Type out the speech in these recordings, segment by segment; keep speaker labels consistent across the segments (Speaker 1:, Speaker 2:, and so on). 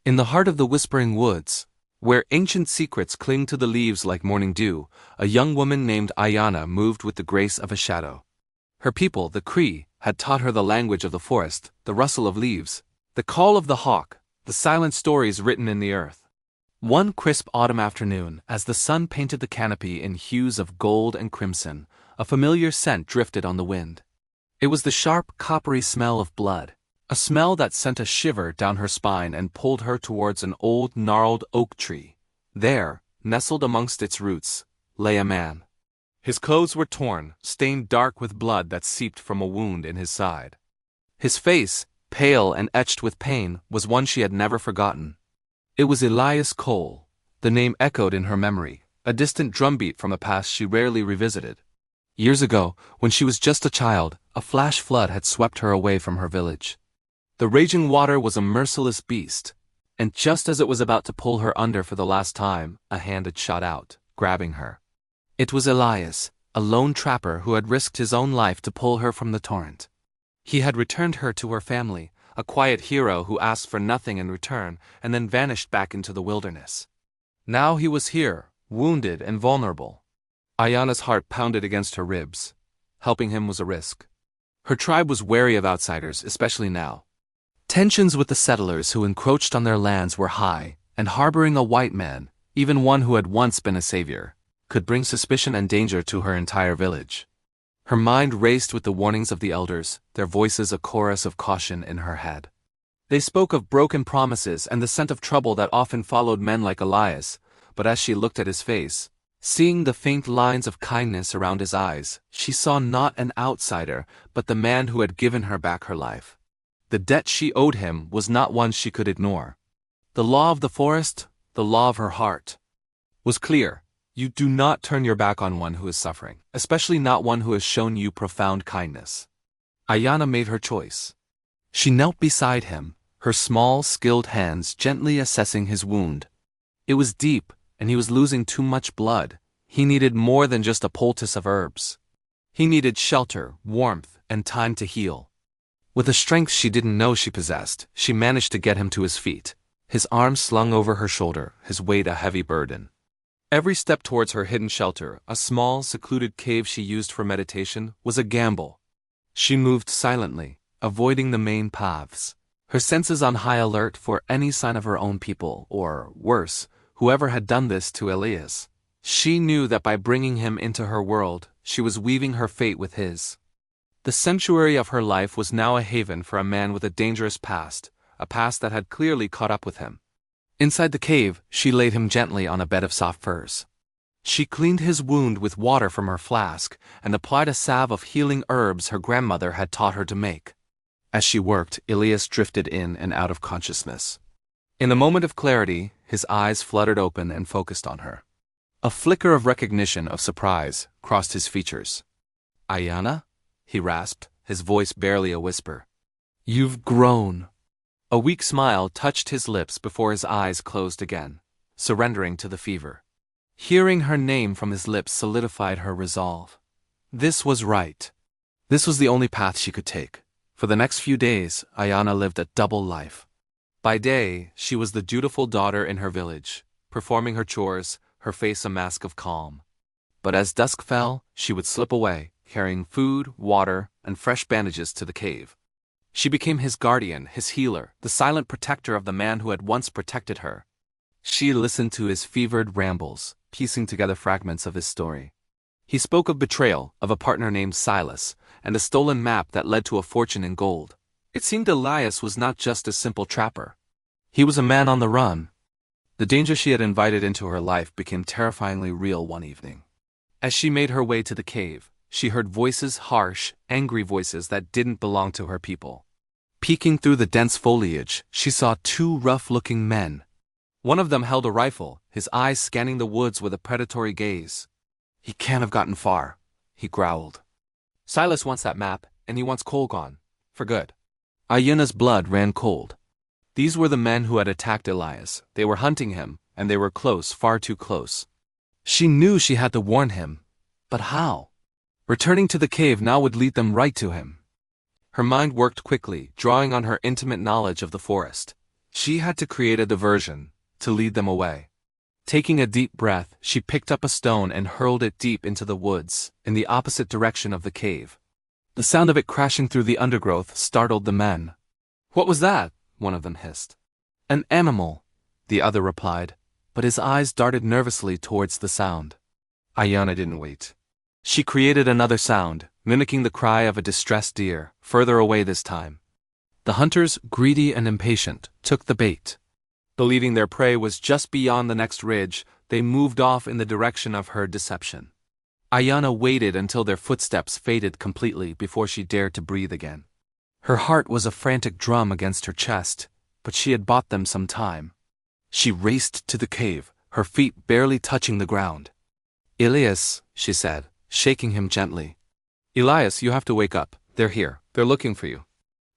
Speaker 1: In the heart of the whispering woods, where ancient secrets cling to the leaves like morning dew, a young woman named Ayana moved with the grace of a shadow. Her people, the Cree, had taught her the language of the forest, the rustle of leaves, the call of the hawk, the silent stories written in the earth. One crisp autumn afternoon, as the sun painted the canopy in hues of gold and crimson, a familiar scent drifted on the wind. It was the sharp, coppery smell of blood, a smell that sent a shiver down her spine and pulled her towards an old, gnarled oak tree. There, nestled amongst its roots, lay a man. His clothes were torn, stained dark with blood that seeped from a wound in his side. His face, pale and etched with pain, was one she had never forgotten. It was Elias Cole. The name echoed in her memory, a distant drumbeat from a past she rarely revisited. Years ago, when she was just a child, a flash flood had swept her away from her village. The raging water was a merciless beast, and just as it was about to pull her under for the last time, a hand had shot out, grabbing her. It was Elias, a lone trapper who had risked his own life to pull her from the torrent. He had returned her to her family, a quiet hero who asked for nothing in return and then vanished back into the wilderness. Now he was here, wounded and vulnerable. Ayana's heart pounded against her ribs. Helping him was a risk. Her tribe was wary of outsiders, especially now. Tensions with the settlers who encroached on their lands were high, and harboring a white man, even one who had once been a savior, could bring suspicion and danger to her entire village. Her mind raced with the warnings of the elders, their voices a chorus of caution in her head. They spoke of broken promises and the scent of trouble that often followed men like Elias, but as she looked at his face, seeing the faint lines of kindness around his eyes, she saw not an outsider, but the man who had given her back her life. The debt she owed him was not one she could ignore. The law of the forest, the law of her heart, was clear. You do not turn your back on one who is suffering, especially not one who has shown you profound kindness. Ayana made her choice. She knelt beside him, her small, skilled hands gently assessing his wound. It was deep, and he was losing too much blood. He needed more than just a poultice of herbs. He needed shelter, warmth, and time to heal. With a strength she didn't know she possessed, she managed to get him to his feet, his arms slung over her shoulder, his weight a heavy burden. Every step towards her hidden shelter, a small, secluded cave she used for meditation, was a gamble. She moved silently, avoiding the main paths, her senses on high alert for any sign of her own people, or, worse, whoever had done this to Elias. She knew that by bringing him into her world, she was weaving her fate with his. The sanctuary of her life was now a haven for a man with a dangerous past, a past that had clearly caught up with him. Inside the cave, she laid him gently on a bed of soft furs. She cleaned his wound with water from her flask and applied a salve of healing herbs her grandmother had taught her to make. As she worked, Elias drifted in and out of consciousness. In a moment of clarity, his eyes fluttered open and focused on her. A flicker of recognition, of surprise, crossed his features. "Ayana?" he rasped, his voice barely a whisper. "You've grown." A weak smile touched his lips before his eyes closed again, surrendering to the fever. Hearing her name from his lips solidified her resolve. This was right. This was the only path she could take. For the next few days, Ayana lived a double life. By day, she was the dutiful daughter in her village, performing her chores, her face a mask of calm. But as dusk fell, she would slip away, carrying food, water, and fresh bandages to the cave. She became his guardian, his healer, the silent protector of the man who had once protected her. She listened to his fevered rambles, piecing together fragments of his story. He spoke of betrayal, of a partner named Silas, and a stolen map that led to a fortune in gold. It seemed Elias was not just a simple trapper. He was a man on the run. The danger she had invited into her life became terrifyingly real one evening. As she made her way to the cave, she heard voices, harsh, angry voices that didn't belong to her people. Peeking through the dense foliage, she saw two rough-looking men. One of them held a rifle, his eyes scanning the woods with a predatory gaze. "He can't have gotten far," he growled. "Silas wants that map, and he wants Cole gone. For good." Ayana's blood ran cold. These were the men who had attacked Elias. They were hunting him, and they were close, far too close. She knew she had to warn him. But how? Returning to the cave now would lead them right to him. Her mind worked quickly, drawing on her intimate knowledge of the forest. She had to create a diversion, to lead them away. Taking a deep breath, she picked up a stone and hurled it deep into the woods, in the opposite direction of the cave. The sound of it crashing through the undergrowth startled the men. "What was that?" one of them hissed. "An animal," the other replied, but his eyes darted nervously towards the sound. Ayanna didn't wait. She created another sound, mimicking the cry of a distressed deer, further away this time. The hunters, greedy and impatient, took the bait. Believing their prey was just beyond the next ridge, they moved off in the direction of her deception. Ayanna waited until their footsteps faded completely before she dared to breathe again. Her heart was a frantic drum against her chest, but she had bought them some time. She raced to the cave, her feet barely touching the ground. "Elias," she said, shaking him gently. "Elias, you have to wake up. They're here. They're looking for you."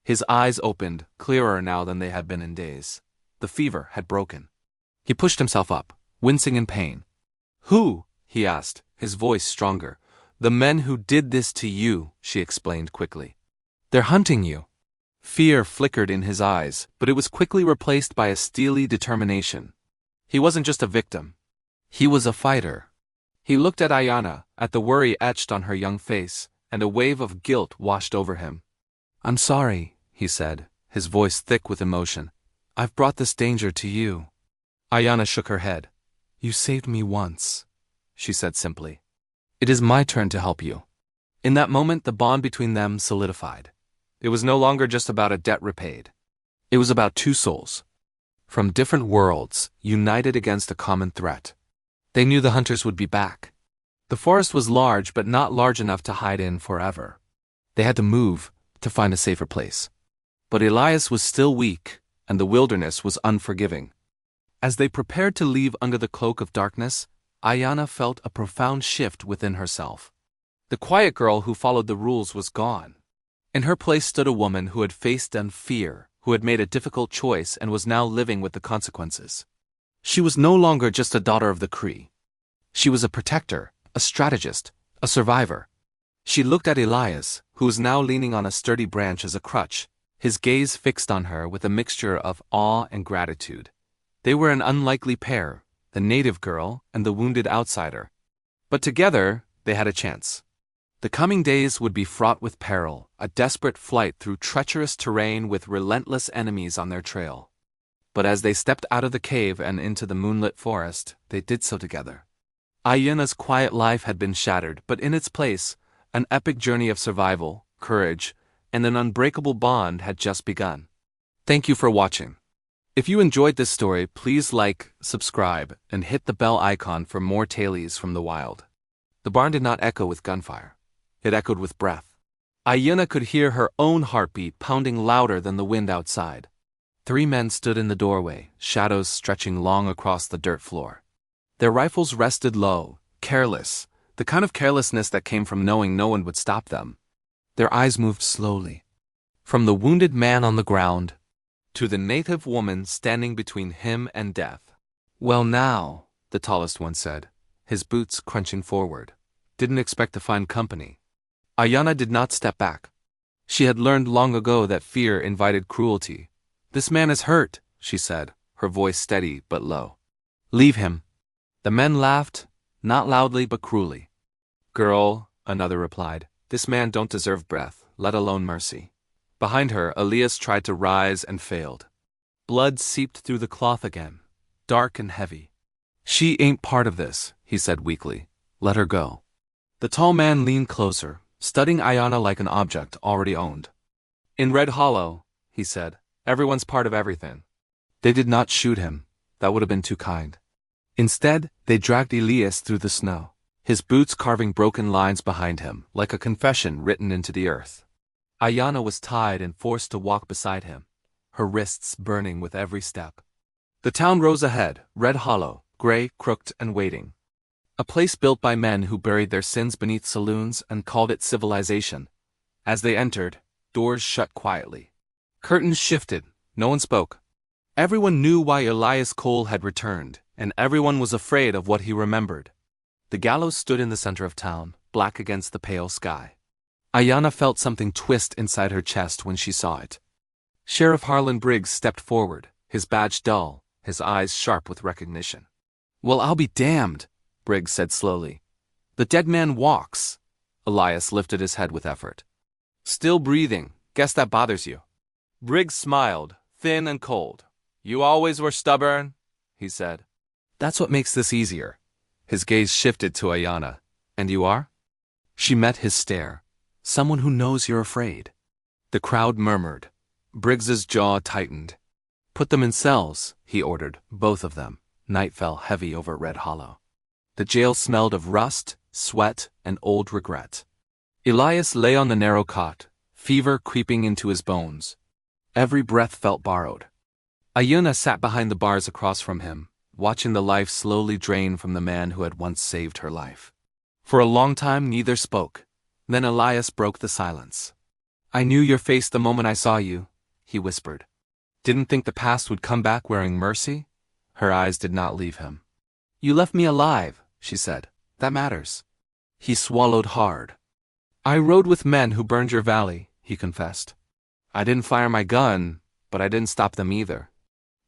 Speaker 1: His eyes opened, clearer now than they had been in days. The fever had broken. He pushed himself up, wincing in pain. "Who?" he asked, his voice stronger. "The men who did this to you," she explained quickly. "They're hunting you." Fear flickered in his eyes, but it was quickly replaced by a steely determination. He wasn't just a victim. He was a fighter. He looked at Ayanna, at the worry etched on her young face, and a wave of guilt washed over him. "I'm sorry," he said, his voice thick with emotion. "I've brought this danger to you." Ayanna shook her head. "You saved me once," she said simply. "It is my turn to help you." In that moment, the bond between them solidified. It was no longer just about a debt repaid. It was about two souls, from different worlds, united against a common threat. They knew the hunters would be back. The forest was large, but not large enough to hide in forever. They had to move to find a safer place. But Elias was still weak, and the wilderness was unforgiving. As they prepared to leave under the cloak of darkness, Ayanna felt a profound shift within herself. The quiet girl who followed the rules was gone. In her place stood a woman who had faced fear, who had made a difficult choice and was now living with the consequences. She was no longer just a daughter of the Cree. She was a protector, a strategist, a survivor. She looked at Elias, who was now leaning on a sturdy branch as a crutch, his gaze fixed on her with a mixture of awe and gratitude. They were an unlikely pair, the native girl and the wounded outsider. But together, they had a chance. The coming days would be fraught with peril, a desperate flight through treacherous terrain with relentless enemies on their trail. But as they stepped out of the cave and into the moonlit forest, they did so together. Ayanna's quiet life had been shattered, but in its place, an epic journey of survival, courage, and an unbreakable bond had just begun. Thank you for watching. If you enjoyed this story, please like, subscribe, and hit the bell icon for more tales from the wild. The barn did not echo with gunfire. It echoed with breath. Ayanna could hear her own heartbeat pounding louder than the wind outside. 3 men stood in the doorway, shadows stretching long across the dirt floor. Their rifles rested low, careless, the kind of carelessness that came from knowing no one would stop them. Their eyes moved slowly, from the wounded man on the ground to the native woman standing between him and death. "Well now," the tallest one said, his boots crunching forward. "Didn't expect to find company." Ayanna did not step back. She had learned long ago that fear invited cruelty. "This man is hurt," she said, her voice steady but low. "Leave him." The men laughed, not loudly but cruelly. "Girl," another replied, "this man don't deserve breath, let alone mercy." Behind her, Elias tried to rise and failed. Blood seeped through the cloth again, dark and heavy. "She ain't part of this," he said weakly. "Let her go." The tall man leaned closer, studying Ayanna like an object already owned. "In Red Hollow," he said, "everyone's part of everything." They did not shoot him. That would have been too kind. Instead, they dragged Elias through the snow, his boots carving broken lines behind him, like a confession written into the earth. Ayanna was tied and forced to walk beside him, her wrists burning with every step. The town rose ahead, Red Hollow, gray, crooked, and waiting. A place built by men who buried their sins beneath saloons and called it civilization. As they entered, doors shut quietly. Curtains shifted. No one spoke. Everyone knew why Elias Cole had returned, and everyone was afraid of what he remembered. The gallows stood in the center of town, black against the pale sky. Ayanna felt something twist inside her chest when she saw it. Sheriff Harlan Briggs stepped forward, his badge dull, his eyes sharp with recognition. "Well, I'll be damned," Briggs said slowly. "The dead man walks." Elias lifted his head with effort. "Still breathing. Guess that bothers you." Briggs smiled, thin and cold. "You always were stubborn," he said. "That's what makes this easier." His gaze shifted to Ayanna. "And you are?" She met his stare. "Someone who knows you're afraid." The crowd murmured. Briggs's jaw tightened. "Put them in cells," he ordered, both of them. Night fell heavy over Red Hollow. The jail smelled of rust, sweat, and old regret. Elias lay on the narrow cot, fever creeping into his bones. Every breath felt borrowed. Ayanna sat behind the bars across from him, watching the life slowly drain from the man who had once saved her life. For a long time neither spoke. Then Elias broke the silence. "I knew your face the moment I saw you," he whispered. "Didn't think the past would come back wearing mercy?" Her eyes did not leave him. "You left me alive," she said. "That matters." He swallowed hard. "I rode with men who burned your valley," he confessed. "I didn't fire my gun, but I didn't stop them either.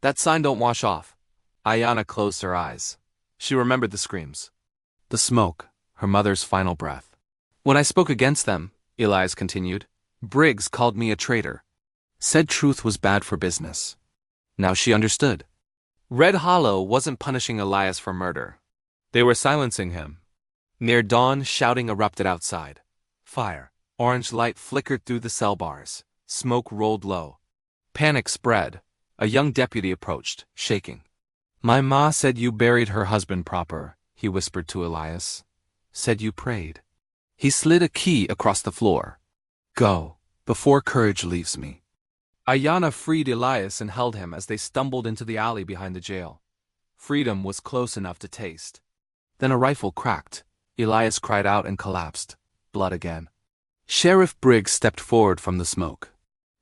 Speaker 1: That sign don't wash off." Ayanna closed her eyes. She remembered the screams. The smoke, her mother's final breath. "When I spoke against them," Elias continued, "Briggs called me a traitor. Said truth was bad for business." Now she understood. Red Hollow wasn't punishing Elias for murder. They were silencing him. Near dawn, shouting erupted outside. Fire, orange light flickered through the cell bars. Smoke rolled low. Panic spread. A young deputy approached, shaking. "My ma said you buried her husband proper," he whispered to Elias. "Said you prayed." He slid a key across the floor. "Go, before courage leaves me." Ayanna freed Elias and held him as they stumbled into the alley behind the jail. Freedom was close enough to taste. Then a rifle cracked. Elias cried out and collapsed. Blood again. Sheriff Briggs stepped forward from the smoke.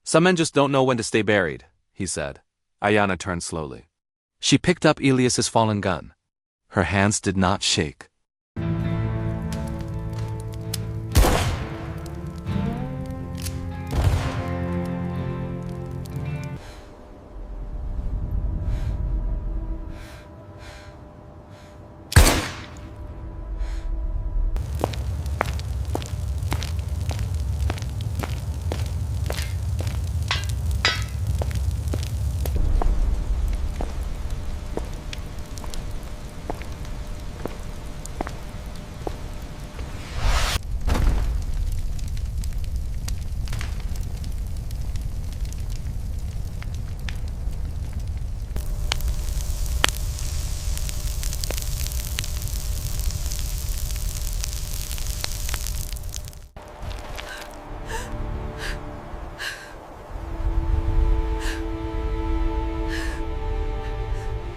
Speaker 1: "Some men just don't know when to stay buried," he said. Ayanna turned slowly. She picked up Elias's fallen gun. Her hands did not shake.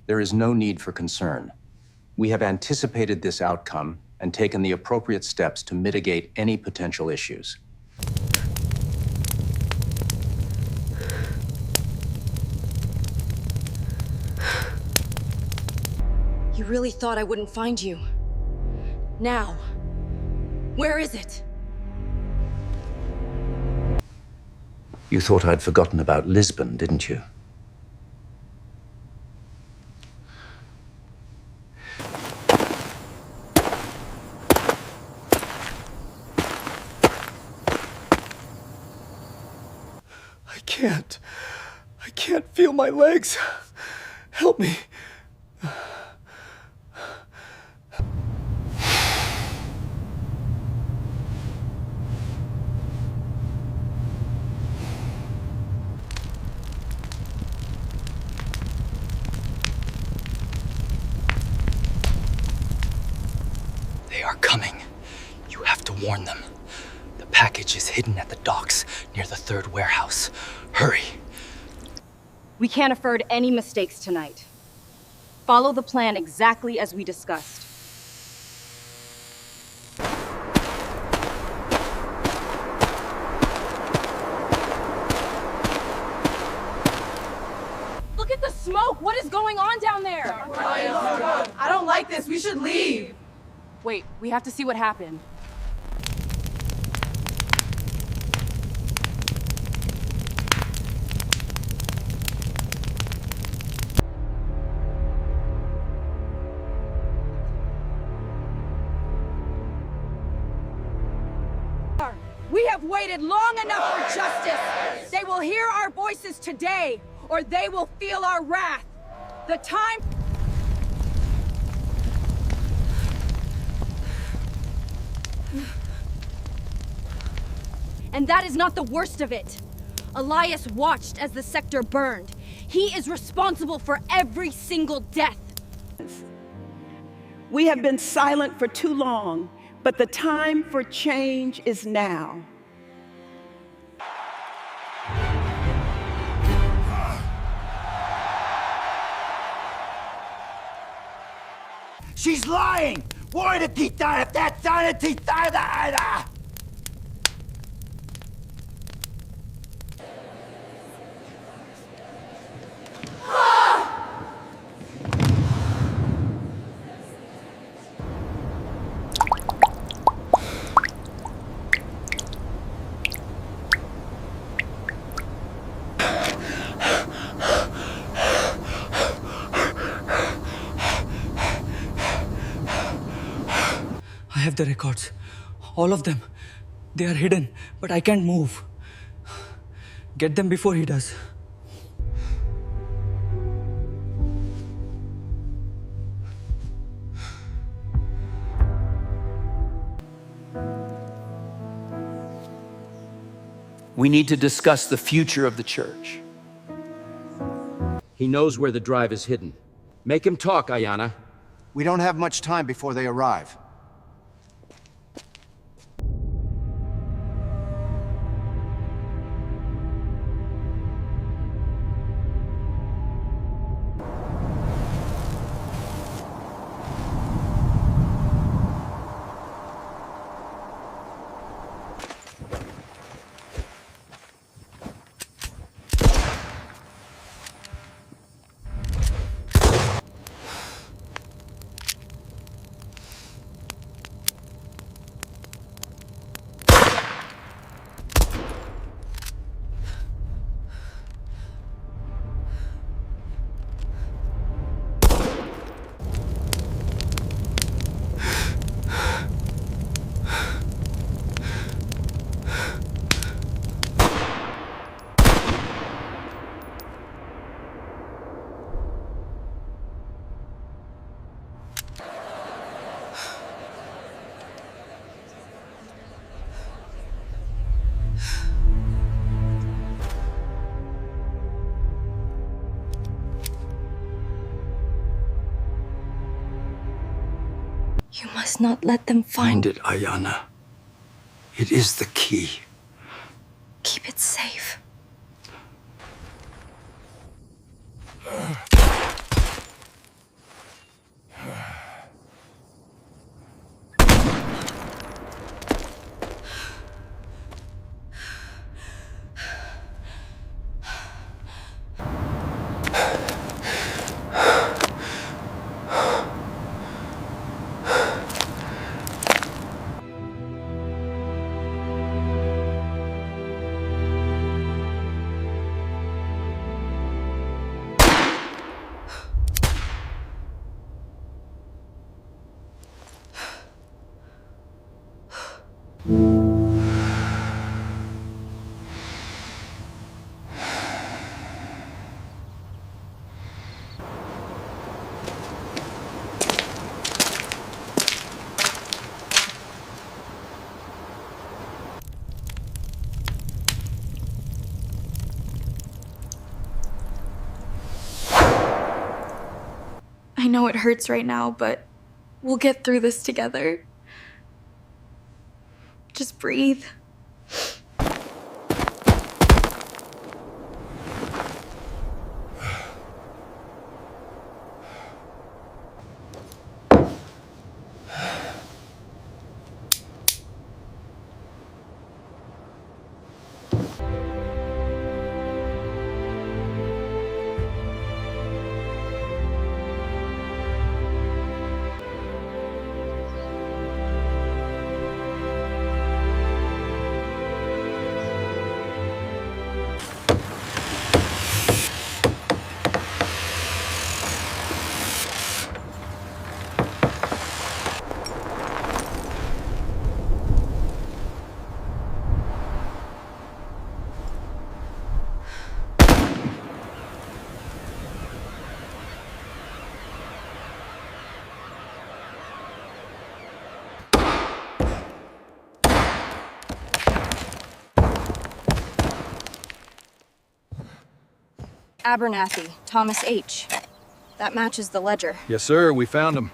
Speaker 2: There is no need for concern. We have anticipated this outcome and taken the appropriate steps to mitigate any potential issues.
Speaker 3: You really thought I wouldn't find you. Now, where is it?
Speaker 2: You thought I'd forgotten about Lisbon, didn't you?
Speaker 4: I can't feel my legs. Help me.
Speaker 5: They are coming. You have to warn them. The package is hidden at the docks near the third warehouse. Hurry.
Speaker 3: We can't afford any mistakes tonight. Follow the plan exactly as we discussed. Look at the smoke! What is going on down there?
Speaker 6: I don't like this. We should leave.
Speaker 3: Wait, we have to see what happened.
Speaker 6: have waited long enough for justice. They will hear our voices today, or they will feel our wrath. The time...
Speaker 3: And that is not the worst of it. Elias watched as the sector burned. He is responsible for every single death.
Speaker 7: We have been silent for too long, but the time for change is now.
Speaker 8: She's lying!
Speaker 5: I have the records. All of them. They are hidden, but I can't move. Get them before he does.
Speaker 2: We need to discuss the future of the church. He knows where the drive is hidden. Make him talk, Ayana.
Speaker 9: We don't have much time before they arrive.
Speaker 10: You must not let them
Speaker 8: Find it, Ayana. It is the key.
Speaker 10: Keep it safe. I know it hurts right now, but we'll get through this together. Just breathe.
Speaker 3: Abernathy, Thomas H. That matches the ledger.
Speaker 4: Yes, sir. We found him.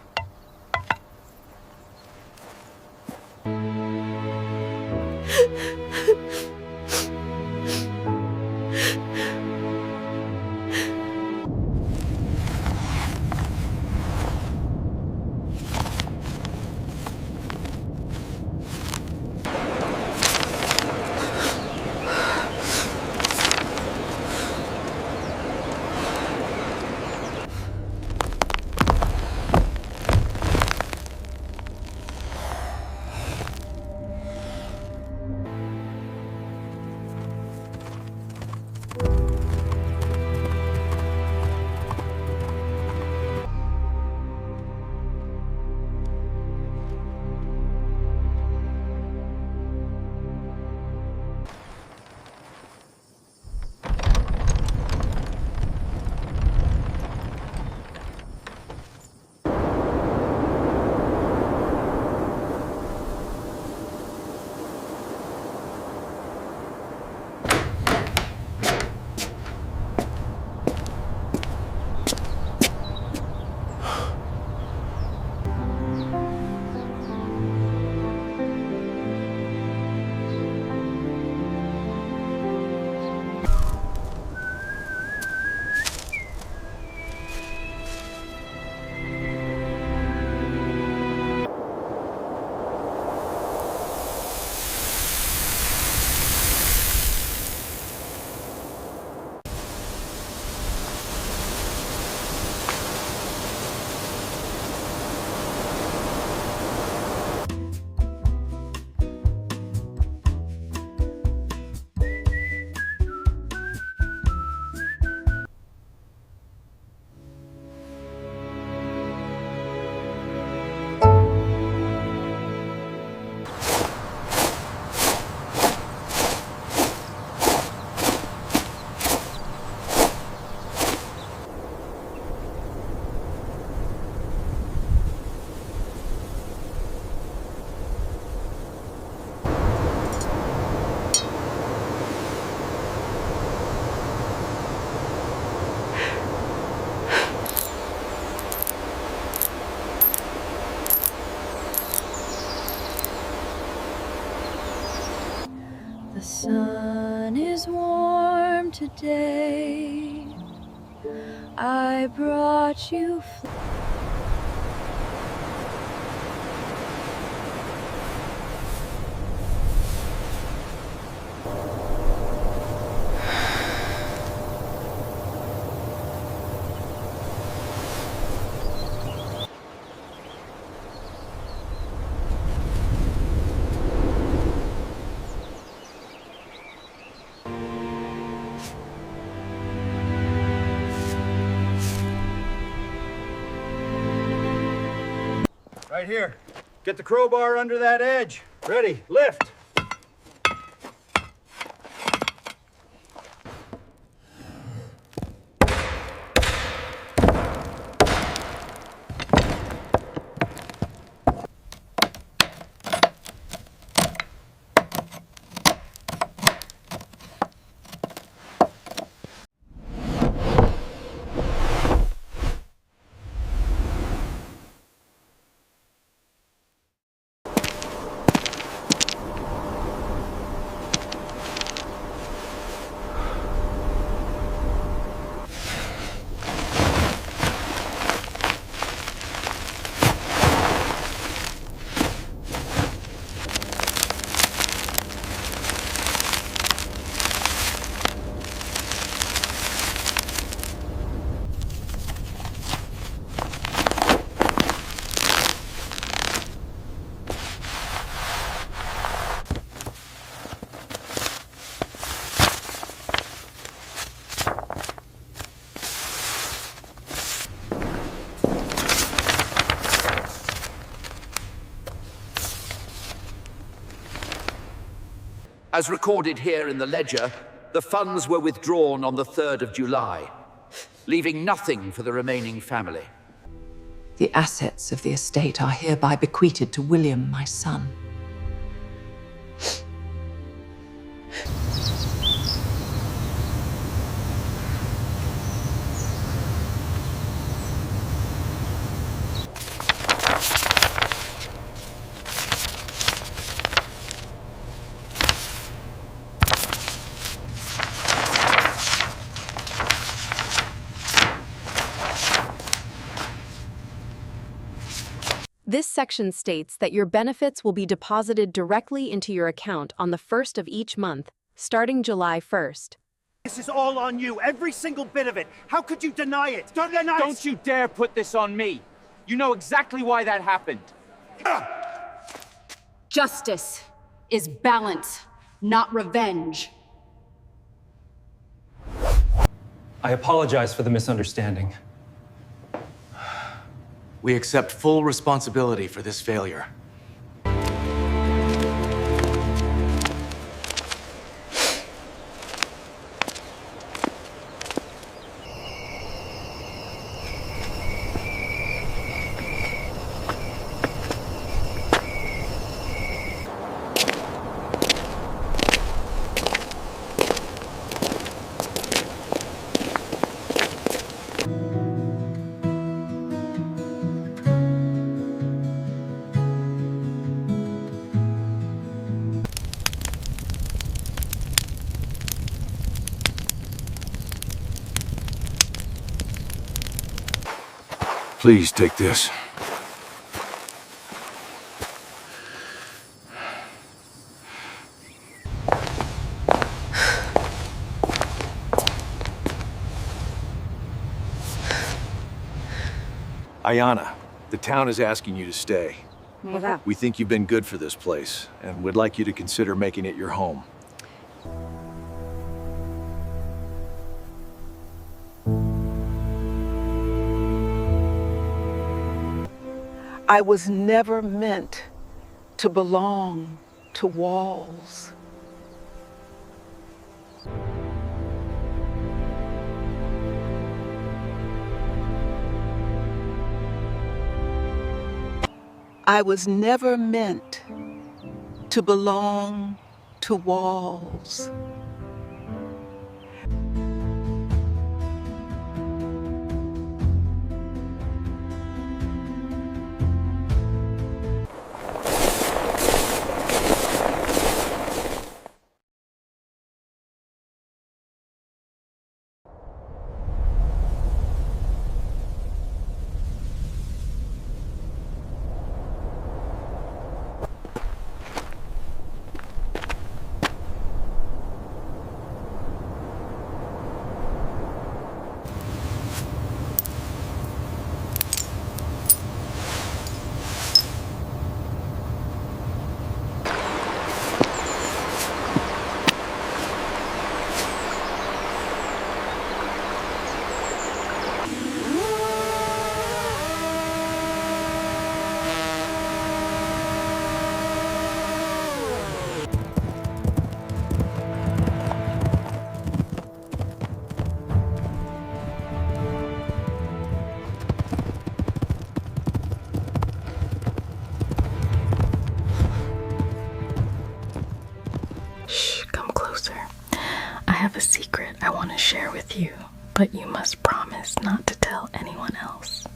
Speaker 3: The sun is warm today. I brought you
Speaker 9: Right here. Get the crowbar under that edge. Ready, lift.
Speaker 11: As recorded here in the ledger, the funds were withdrawn on the 3rd of July, leaving nothing for the remaining family.
Speaker 12: The assets of the estate are hereby bequeathed to William, my son.
Speaker 13: This section states that your benefits will be deposited directly into your account on the 1st of each month, starting July 1st.
Speaker 9: This is all on you, every single bit of it. How could you deny it? Don't
Speaker 14: you dare put this on me. You know exactly why that happened.
Speaker 6: Justice is balance, not revenge.
Speaker 5: I apologize for the misunderstanding.
Speaker 2: We accept full responsibility for this failure.
Speaker 8: Please take this.
Speaker 15: Ayanna, the town is asking you to stay.
Speaker 6: What's that?
Speaker 15: We think you've been good for this place, and would like you to consider making it your home.
Speaker 7: I was never meant to belong to walls. I was never meant to belong to walls.
Speaker 10: I have a secret I want to share with you, but you must promise not to tell anyone else.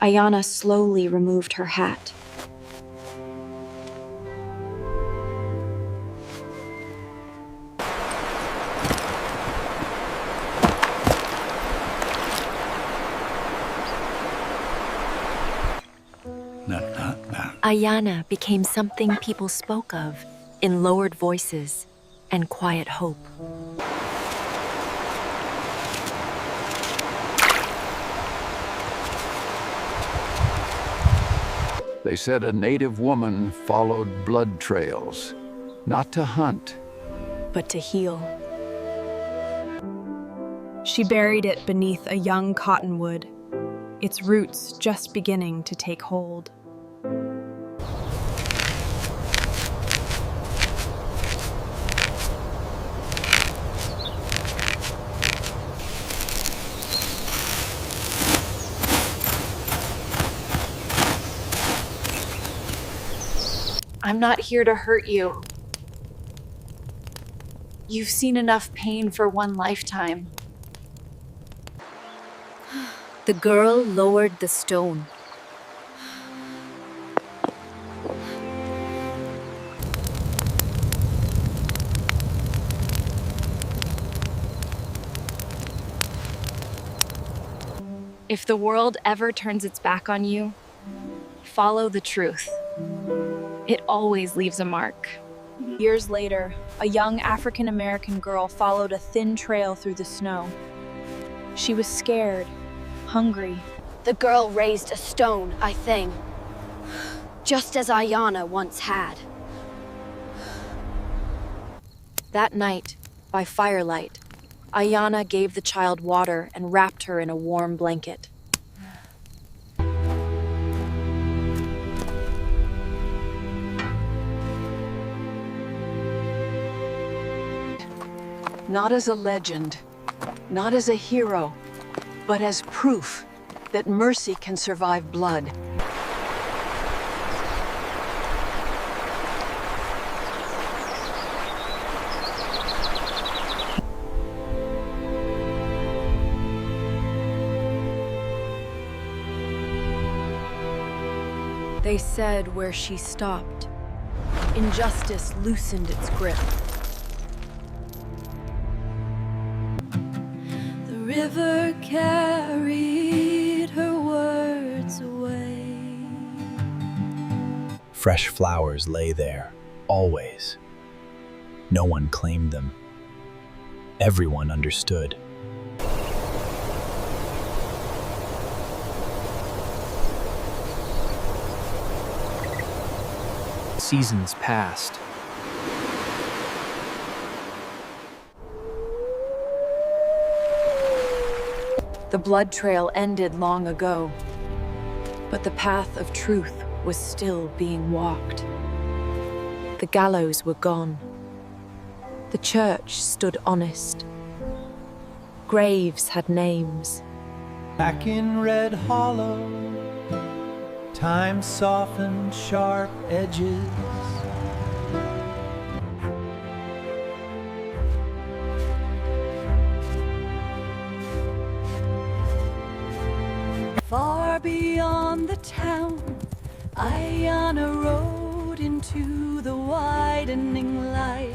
Speaker 13: Ayanna slowly removed her hat. Ayanna became something people spoke of in lowered voices and quiet hope.
Speaker 11: They said a native woman followed blood trails,
Speaker 8: Not to hunt,
Speaker 16: but to heal. She buried it beneath a young cottonwood, its roots just beginning to take hold.
Speaker 17: I'm not here to hurt you. You've seen enough pain for one lifetime.
Speaker 3: The girl lowered the stone.
Speaker 10: If the world ever turns its back on you, follow the truth. It always leaves a mark.
Speaker 16: Years later, a young African-American girl followed a thin trail through the snow. She was scared, hungry.
Speaker 3: The girl raised a stone, I think. Just as Ayanna once had.
Speaker 13: That night, by firelight, Ayanna gave the child water and wrapped her in a warm blanket.
Speaker 12: Not as a legend, not as a hero, but as proof that mercy can survive blood.
Speaker 16: They said where she stopped, injustice loosened its grip.
Speaker 3: The river carried her words away.
Speaker 18: Fresh flowers lay there, always. No one claimed them. Everyone understood. Seasons passed.
Speaker 13: The blood trail ended long ago, but the path of truth was still being walked. The gallows were gone. The church stood honest. Graves had names.
Speaker 19: Back in Red Hollow, time softened sharp edges.
Speaker 6: Far beyond the town, Ayanna rode into the widening light.